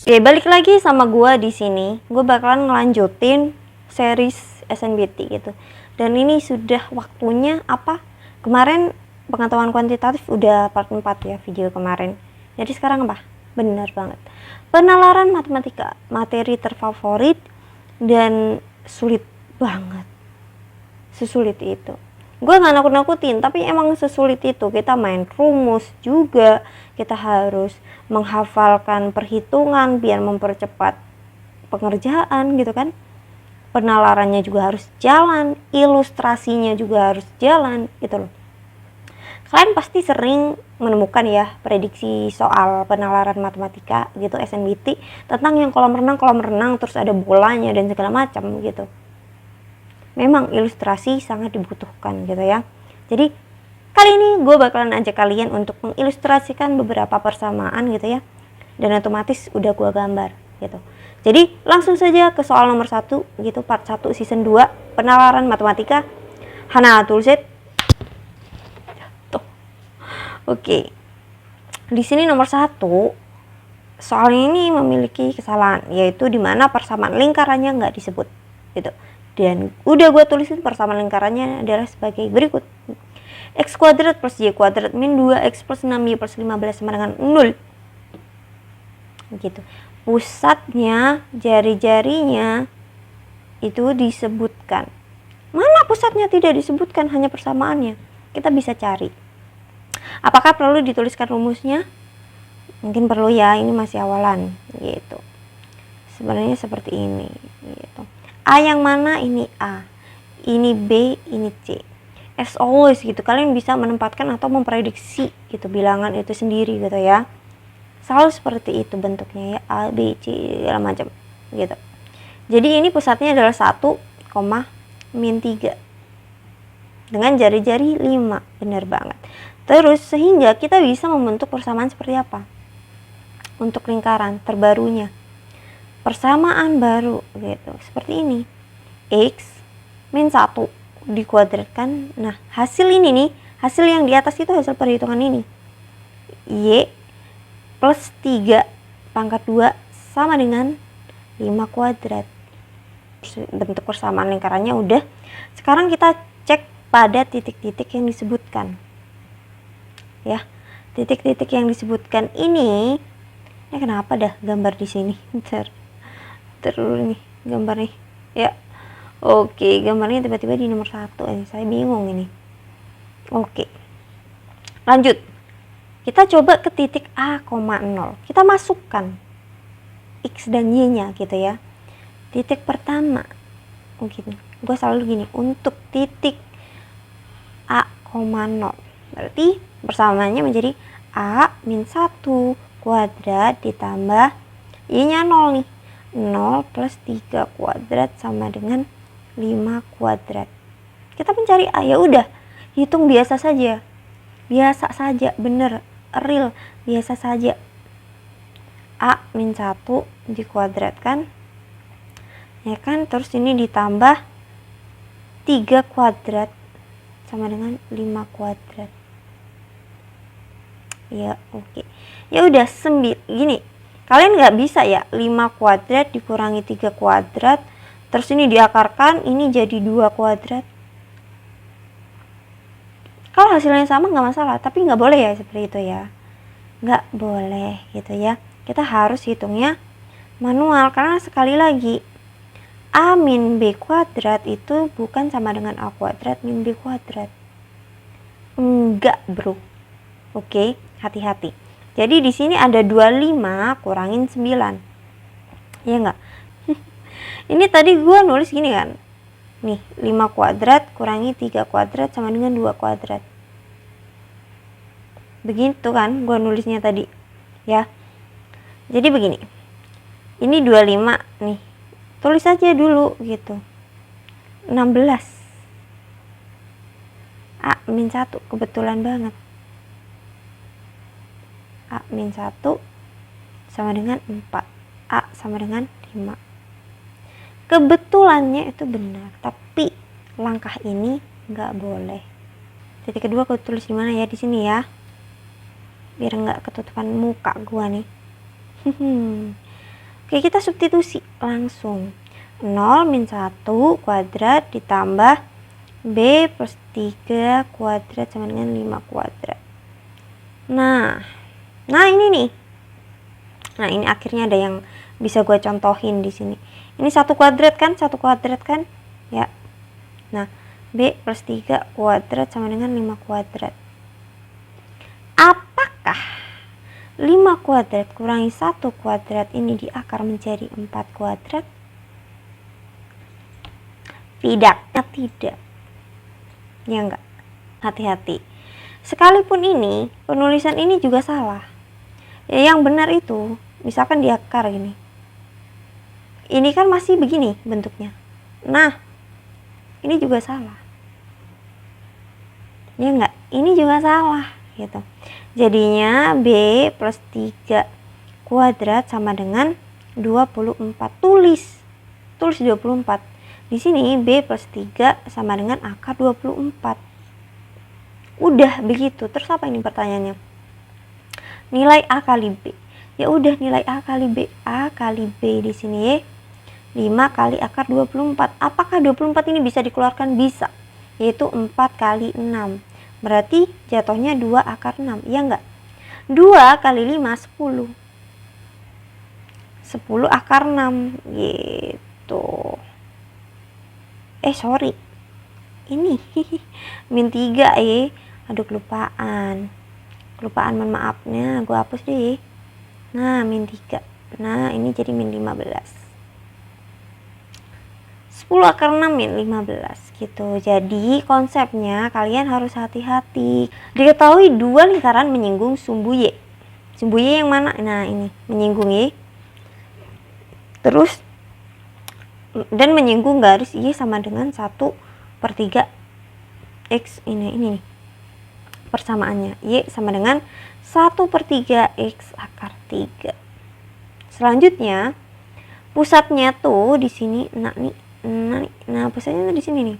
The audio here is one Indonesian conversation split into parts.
Oke, balik lagi sama gua di sini. Gue bakalan ngelanjutin series SNBT gitu. Dan ini sudah waktunya apa? Kemarin pengetahuan kuantitatif udah part 4 ya video kemarin. Jadi sekarang apa? Benar banget. Penalaran matematika, materi terfavorit dan sulit banget. Sesulit itu. Gue gak nakut-nakutin, tapi emang sesulit itu. Kita main rumus juga, kita harus menghafalkan perhitungan biar mempercepat pengerjaan gitu kan. Penalarannya juga harus jalan, ilustrasinya juga harus jalan gitu loh. Kalian pasti sering menemukan ya prediksi soal penalaran matematika gitu SNBT tentang yang kolam renang terus ada bolanya dan segala macam gitu. Memang ilustrasi sangat dibutuhkan gitu ya. Jadi kali ini gue bakalan ajak kalian untuk mengilustrasikan beberapa persamaan gitu ya. Dan otomatis udah gue gambar gitu. Jadi langsung saja ke soal nomor 1 gitu, part 1 season 2 penalaran matematika. Hana Tulset. Tuh. Oke. Di sini nomor 1 soal ini memiliki kesalahan, yaitu dimana persamaan lingkarannya nggak disebut gitu. Dan udah gue tulisin persamaan lingkarannya adalah sebagai berikut. X kuadrat plus Y kuadrat min 2X plus 6Y plus 15 sama dengan 0. Gitu. Pusatnya, jari-jarinya itu disebutkan. Mana pusatnya tidak disebutkan, hanya persamaannya. Kita bisa cari. Apakah perlu dituliskan rumusnya? Mungkin perlu ya, ini masih awalan gitu. Sebenarnya seperti ini gitu. A yang mana? Ini A, ini B, ini C. As always gitu, kalian bisa menempatkan atau memprediksi gitu bilangan itu sendiri gitu ya. Selalu seperti itu bentuknya ya, A, B, C, segala macam gitu. Jadi ini pusatnya adalah 1, min 3 dengan jari-jari 5, benar banget. Terus sehingga kita bisa membentuk persamaan seperti apa untuk lingkaran terbarunya. Persamaan baru gitu, seperti ini. X min 1 dikuadratkan. Nah, hasil ini nih, hasil yang di atas itu hasil perhitungan ini. Y plus 3 pangkat 2 sama dengan 5 kuadrat. Bentuk persamaan lingkarannya udah. Sekarang kita cek pada titik-titik yang disebutkan. Ya, titik-titik yang disebutkan ini kenapa dah gambar di sini? Terus nih gambar nih ya. Oke, gambarnya tiba-tiba di nomor 1 saya bingung ini. Oke, lanjut, kita coba ke titik A, 0. Kita masukkan X dan Y nya gitu ya. Titik pertama mungkin gue selalu gini, untuk titik A, 0 berarti persamaannya menjadi A min 1 kuadrat ditambah Y nya 0 nih, 0 plus 3 kuadrat sama dengan 5 kuadrat. Kita mencari A, ya udah hitung biasa saja, bener, real, biasa saja. A min 1 dikuadratkan ya kan, terus ini ditambah 3 kuadrat sama dengan 5 kuadrat ya. Oke, ya udah gini, kalian nggak bisa ya 5 kuadrat dikurangi 3 kuadrat terus ini diakarkan, ini jadi 2 kuadrat. Kalau hasilnya sama nggak masalah, tapi nggak boleh ya seperti itu ya, nggak boleh gitu ya. Kita harus hitungnya manual, karena sekali lagi A min B kuadrat itu bukan sama dengan A kuadrat min B kuadrat. Enggak bro. Oke, hati-hati. Jadi di sini ada 25 kurangin 9. Iya enggak? Ini tadi gue nulis gini kan. Nih, 5 kuadrat kurangi 3 kuadrat sama dengan 2 kuadrat. Begitu kan gue nulisnya tadi. Ya. Jadi begini. Ini 25 nih. Tulis aja dulu gitu. 16. A min 1, kebetulan banget. A min 1 sama dengan 4. A sama dengan 5. Kebetulannya itu benar, tapi langkah ini nggak boleh. Titik kedua aku tulis di mana ya, di sini ya, biar nggak ketutupan muka gua nih. Oke, kita substitusi langsung. 0 min 1 kuadrat ditambah B plus 3 kuadrat sama dengan 5 kuadrat. Nah ini nih. Nah, ini akhirnya ada yang bisa gue contohin di sini. Ini 1 kuadrat kan? 1 kuadrat kan? Ya. Nah, B plus 3 kuadrat sama dengan 5 kuadrat. Apakah 5 kuadrat kurangi 1 kuadrat ini diakar menjadi 4 kuadrat? Tidak. Ya enggak. Hati-hati. Sekalipun ini, penulisan ini juga salah. Ya, yang benar itu, misalkan diakar gini. Ini kan masih begini bentuknya. Nah, ini juga salah. Ya enggak? Ini juga salah gitu. Jadinya B plus 3 kuadrat sama dengan 24. Tulis 24. Di sini B plus 3 sama dengan akar 24. Udah begitu. Terus apa ini pertanyaannya? Nilai A kali B. Ya udah, nilai A kali B. A kali B di sini 5 kali akar 24. Apakah 24 ini bisa dikeluarkan? Bisa. Yaitu 4 kali 6. Berarti jatuhnya 2 akar 6. Iya enggak? 2 kali 5 10. 10 akar 6 gitu. Sorry. Ini min 3 Aduh, kelupaan, mohon maafnya, gue hapus deh. Nah, min 3. Nah, ini jadi min 15. 10 akar 6 min 15 gitu. Jadi konsepnya kalian harus hati-hati. Diketahui dua lingkaran menyinggung sumbu Y. Sumbu Y yang mana? Nah, ini menyinggung Y. Terus dan menyinggung garis Y sama dengan 1/3 X. Ini nih persamaannya. Y sama dengan 1/3 X akar 3. Selanjutnya pusatnya tuh di sini. Nah, pusatnya tuh di sini nih.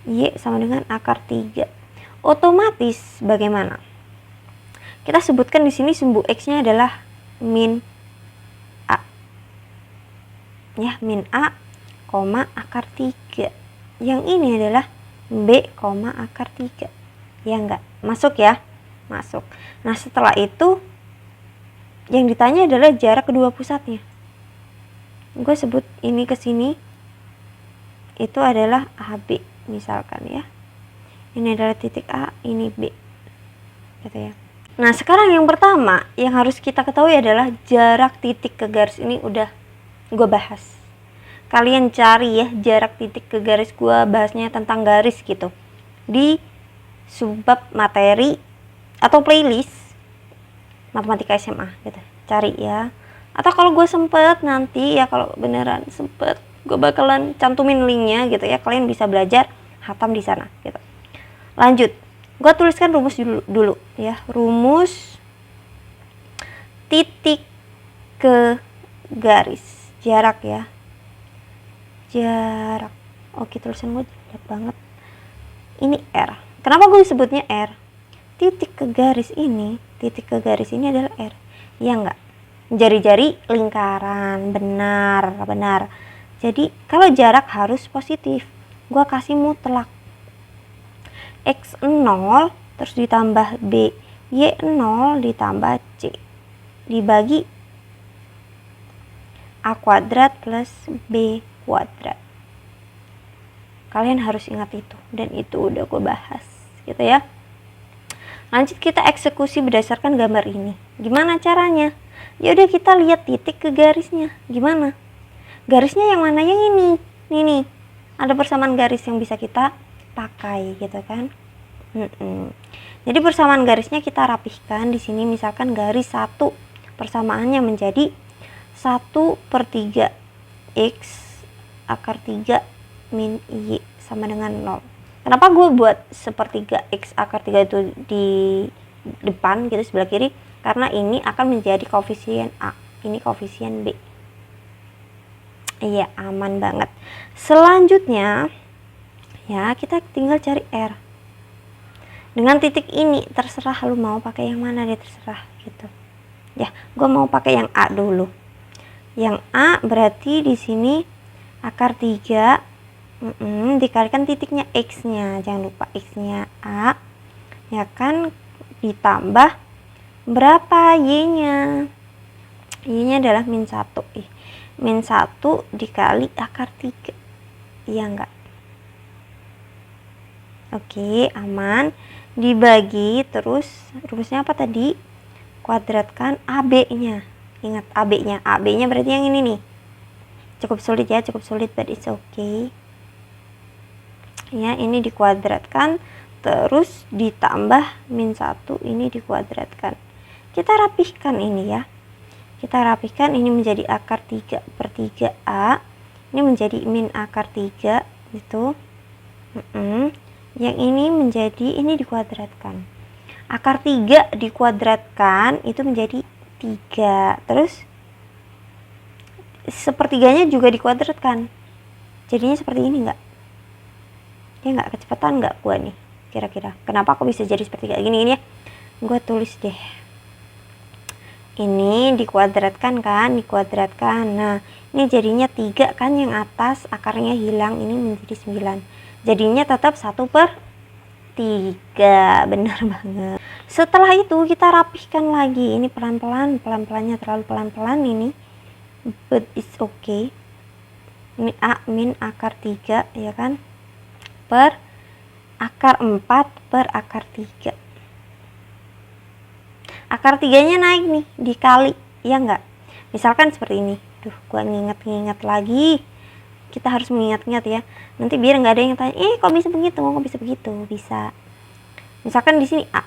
Y sama dengan akar 3. Otomatis bagaimana? Kita sebutkan di sini sumbu X-nya adalah min A. Ya, min A, akar 3. Yang ini adalah B, akar 3. Ya enggak? Masuk ya? Masuk. Nah, setelah itu yang ditanya adalah jarak kedua pusatnya. Gue sebut ini ke sini itu adalah AB misalkan ya. Ini adalah titik A, ini B. Gitu ya. Nah, sekarang yang pertama yang harus kita ketahui adalah jarak titik ke garis. Ini udah gue bahas. Kalian cari ya jarak titik ke garis, gue bahasnya tentang garis gitu. Di subbab materi atau playlist matematika SMA gitu. Cari ya. Atau kalau gue sempet nanti ya, kalau beneran sempet, gue bakalan cantumin linknya gitu ya. Kalian bisa belajar hatam di sana gitu. Lanjut. Gue tuliskan rumus dulu ya. Rumus titik ke garis. Jarak ya. Jarak. Oke, tulisan gue jelek banget. Ini R. Kenapa gue sebutnya R? Titik ke garis ini adalah R. Ya enggak? Jari-jari lingkaran. Benar. Jadi kalau jarak harus positif. Gue kasih mutlak. X0 terus ditambah B. Y0 ditambah C. Dibagi A kuadrat plus B kuadrat. Kalian harus ingat itu. Dan itu udah gue bahas. Gitu ya. Lanjut kita eksekusi berdasarkan gambar ini. Gimana caranya? Ya udah, kita lihat titik ke garisnya. Gimana? Garisnya yang mana? Yang ini. Nih. Ada persamaan garis yang bisa kita pakai gitu kan. Jadi persamaan garisnya kita rapihkan di sini. Misalkan garis 1 persamaannya menjadi 1/3 X akar 3 min Y sama dengan 0. Kenapa gue buat 1/3 X akar 3 itu di depan gitu sebelah kiri? Karena ini akan menjadi koefisien A, ini koefisien B. Iya, aman banget. Selanjutnya ya, kita tinggal cari R. Dengan titik ini terserah lu mau pakai yang mana deh, terserah gitu. Ya, gue mau pakai yang A dulu. Yang A berarti di sini akar 3 dikalikan titiknya X-nya, jangan lupa X-nya A, ya kan, ditambah berapa Y-nya? Y-nya adalah min 1. Min 1 dikali akar 3. Iya enggak? Oke, aman. Dibagi, terus rumusnya apa tadi? Kuadratkan AB-nya. Ingat AB-nya. AB-nya berarti yang ini nih. Cukup sulit ya, cukup sulit, but it's okay. Ya, ini dikuadratkan, terus ditambah min 1, ini dikuadratkan. Kita rapihkan ini ya. Kita rapihkan, ini menjadi akar 3/3A. Ini menjadi min akar 3 gitu. Yang ini menjadi, ini dikuadratkan. Akar 3 dikuadratkan itu menjadi 3. Terus sepertiganya juga dikuadratkan. Jadinya seperti ini enggak? Ya enggak, kecepatan enggak gua nih kira-kira? Kenapa aku bisa jadi seperti kayak gini ya? Gua tulis deh. Ini dikuadratkan kan, dikuadratkan. Nah, ini jadinya 3 kan, yang atas akarnya hilang, ini menjadi 9. Jadinya tetap 1/3. Benar banget. Setelah itu kita rapihkan lagi. Ini pelan-pelan, pelan-pelannya terlalu pelan-pelan ini. But it's okay. Ini A min akar 3 ya kan, per akar 4 per akar 3. Akar 3-nya naik nih, dikali, ya enggak? Misalkan seperti ini. Gua nginget-nginget lagi. Kita harus mengingat-ingat ya. Nanti biar nggak ada yang tanya, kok bisa begitu, kok bisa begitu? Bisa. Misalkan di sini A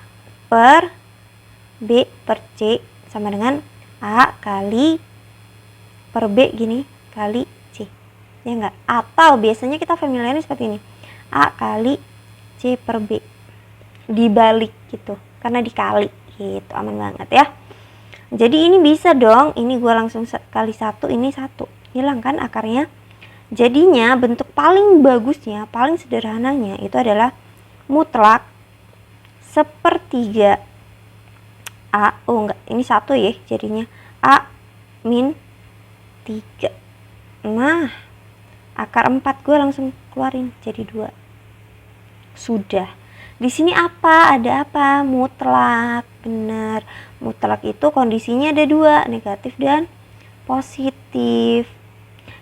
per B per C sama dengan A kali per B gini kali C. Ya enggak? Atau biasanya kita familiarnya seperti ini. A kali C per B. Dibalik gitu. Karena dikali gitu. Aman banget ya. Jadi ini bisa dong. Ini gue langsung kali 1, ini 1. Hilang kan akarnya? Jadinya bentuk paling bagusnya, paling sederhananya itu adalah mutlak sepertiga A. Oh enggak, ini 1 ya jadinya. A min 3. Nah, akar 4 gue langsung keluarin jadi 2. Sudah. Di sini apa? Ada apa? Mutlak. Benar. Mutlak itu kondisinya ada 2, negatif dan positif.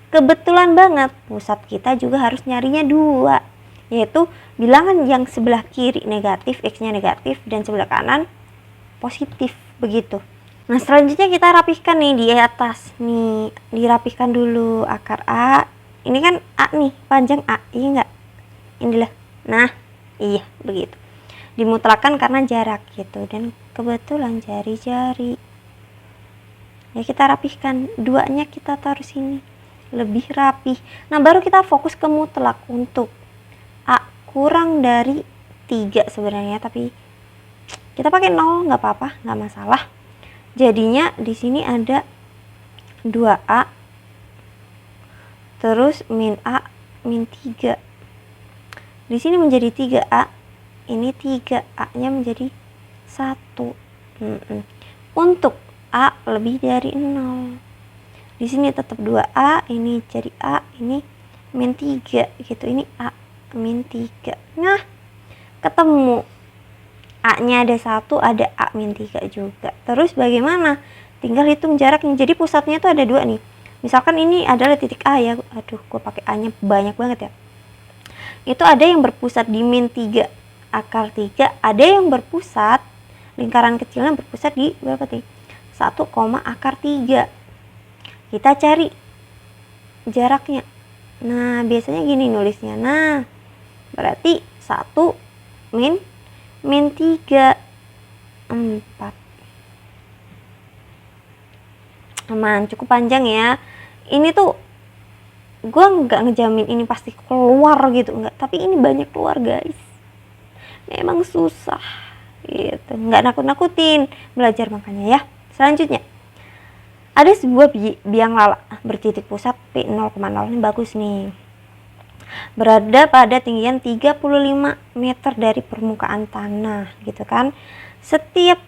Kebetulan banget pusat kita juga harus nyarinya 2, yaitu bilangan yang sebelah kiri negatif, X-nya negatif, dan sebelah kanan positif, begitu. Nah, selanjutnya kita rapihkan nih di atas nih, dirapihkan dulu akar A. Ini kan A nih, panjang A, iya enggak? Inilah. Nah, iya begitu. Dimutlakkan karena jarak gitu, dan kebetulan jari-jari. Ya kita rapihkan, 2-nya kita taruh sini. Lebih rapih. Nah, baru kita fokus ke mutlak untuk A kurang dari 3 sebenarnya, tapi kita pakai 0 nggak apa-apa, nggak masalah. Jadinya di sini ada 2A terus min A min 3. Di sini menjadi 3A, ini 3A-nya menjadi 1. Untuk A lebih dari 0. Di sini tetap 2A, ini jadi A, ini min 3 gitu. Ini A min 3. Nah, ketemu. A-nya ada 1, ada A min 3 juga. Terus bagaimana? Tinggal hitung jaraknya. Jadi pusatnya itu ada 2 nih. Misalkan ini adalah titik A ya. Aduh, gue pakai A-nya banyak banget ya. Itu ada yang berpusat di min 3 akar 3, ada yang berpusat, lingkaran kecilnya berpusat di berapa nih? 1, akar 3. Kita cari jaraknya. Nah, biasanya gini nulisnya. Nah, berarti 1 min 3, 4. Aman, cukup panjang ya. Ini tuh gue nggak ngejamin ini pasti keluar gitu, enggak. Tapi ini banyak keluar guys. Memang susah gitu. Nggak nakut-nakutin belajar makanya ya. Selanjutnya. Ada sebuah biang lala bertitik pusat P0,0. Ini bagus nih. Berada pada tinggian 35 meter dari permukaan tanah gitu kan. Setiap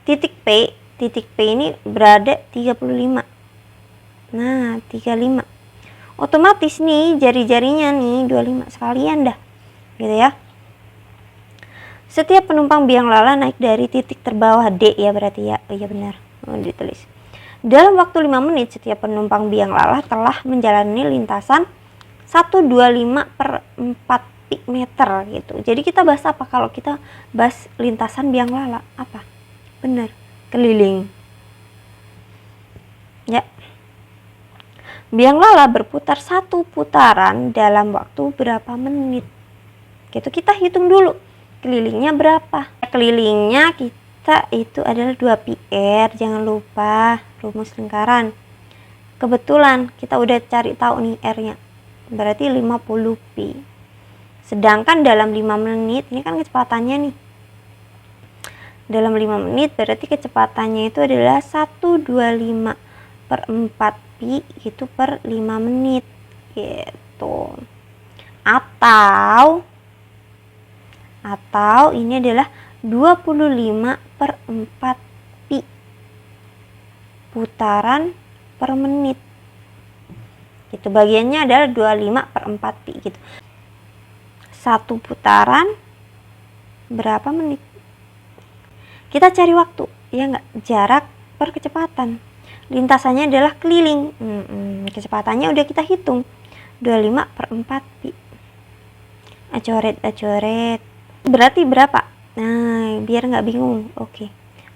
titik P ini berada 35 Nah, 35. Otomatis nih jari-jarinya nih 25 sekalian dah. Gitu ya. Setiap penumpang biang lala naik dari titik terbawah D ya berarti ya. Oh iya benar. Oh, ditulis. Dalam waktu 5 menit setiap penumpang biang lala telah menjalani lintasan 125 per 4 pi meter gitu. Jadi kita bahas apa kalau kita bahas lintasan biang lala? Apa? Benar, keliling. Ya. Biang lala berputar satu putaran dalam waktu berapa menit? Gitu kita hitung dulu. Kelilingnya berapa? Kelilingnya kita itu adalah 2 pi r, jangan lupa rumus lingkaran. Kebetulan kita udah cari tahu nih r-nya. Berarti 50 pi. Sedangkan dalam 5 menit, ini kan kecepatannya nih. Dalam 5 menit berarti kecepatannya itu adalah 125 per 4 pi itu per 5 menit gitu. Atau ini adalah 25 per 4 pi putaran per menit. Gitu, bagiannya adalah 25 per 4 pi gitu. Satu putaran berapa menit? Kita cari waktu, ya enggak? Jarak per kecepatan. Lintasannya adalah keliling. Kecepatannya udah kita hitung. 25 per 4 pi. Acoret. Berarti berapa? Nah, biar nggak bingung. Oke.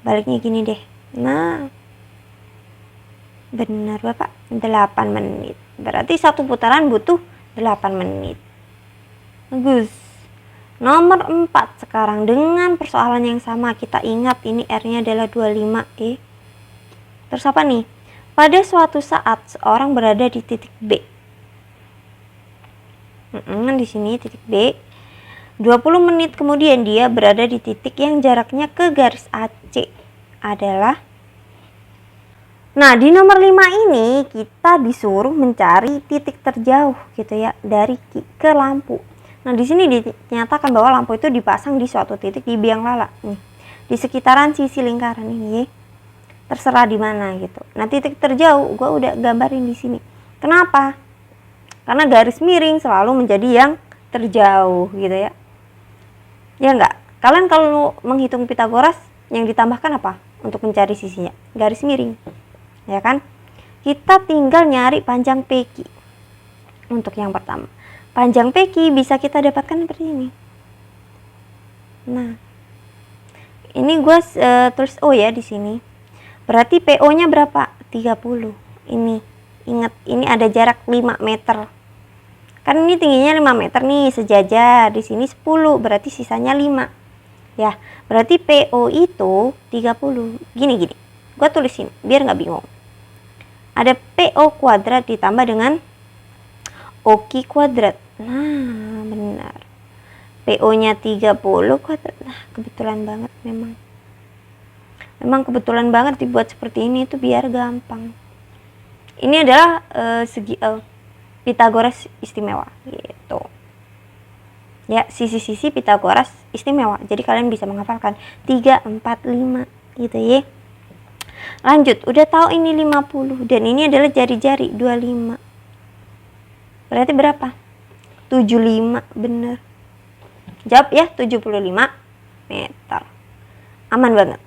Baliknya gini deh. Nah. Benar, Bapak. 8 menit. Berarti satu putaran butuh 8 menit. Bagus. Nomor 4 sekarang dengan persoalan yang sama. Kita ingat ini R-nya adalah 25 E. Terus apa nih? Pada suatu saat seorang berada di titik B. Di sini titik B. 20 menit kemudian dia berada di titik yang jaraknya ke garis AC adalah. Nah, di nomor 5 ini kita disuruh mencari titik terjauh gitu ya dari ke lampu. Nah, di sini dinyatakan bahwa lampu itu dipasang di suatu titik di biang lala nih. Di sekitaran sisi lingkaran ini. Terserah di mana gitu. Nah, titik terjauh gue udah gambarin di sini. Kenapa? Karena garis miring selalu menjadi yang terjauh gitu ya. Ya enggak? Kalian kalau menghitung Pitagoras yang ditambahkan apa? Untuk mencari sisinya. Garis miring. Ya kan? Kita tinggal nyari panjang PQ. Untuk yang pertama. Panjang PQ bisa kita dapatkan seperti ini. Nah. Ini gue tulis O ya di sini. Berarti PO-nya berapa? 30. Ini. Ingat, ini ada jarak 5 meter. Kan ini tingginya 5 meter nih, sejajar. Di sini 10, berarti sisanya 5. Ya, berarti PO itu 30. Gini. Gue tulisin, biar nggak bingung. Ada PO kuadrat ditambah dengan OQ kuadrat. Nah, benar. PO-nya 30 kuadrat. Nah, kebetulan banget memang. Memang kebetulan banget dibuat seperti ini itu biar gampang. Ini adalah segi Pitagoras istimewa gitu. Ya, sisi-sisi Pitagoras istimewa. Jadi kalian bisa menghafalkan 3, 4, 5 gitu ya. Lanjut, udah tahu ini 50 dan ini adalah jari-jari 25. Berarti berapa? 75, bener. Jawab ya, 75 meter. Aman banget.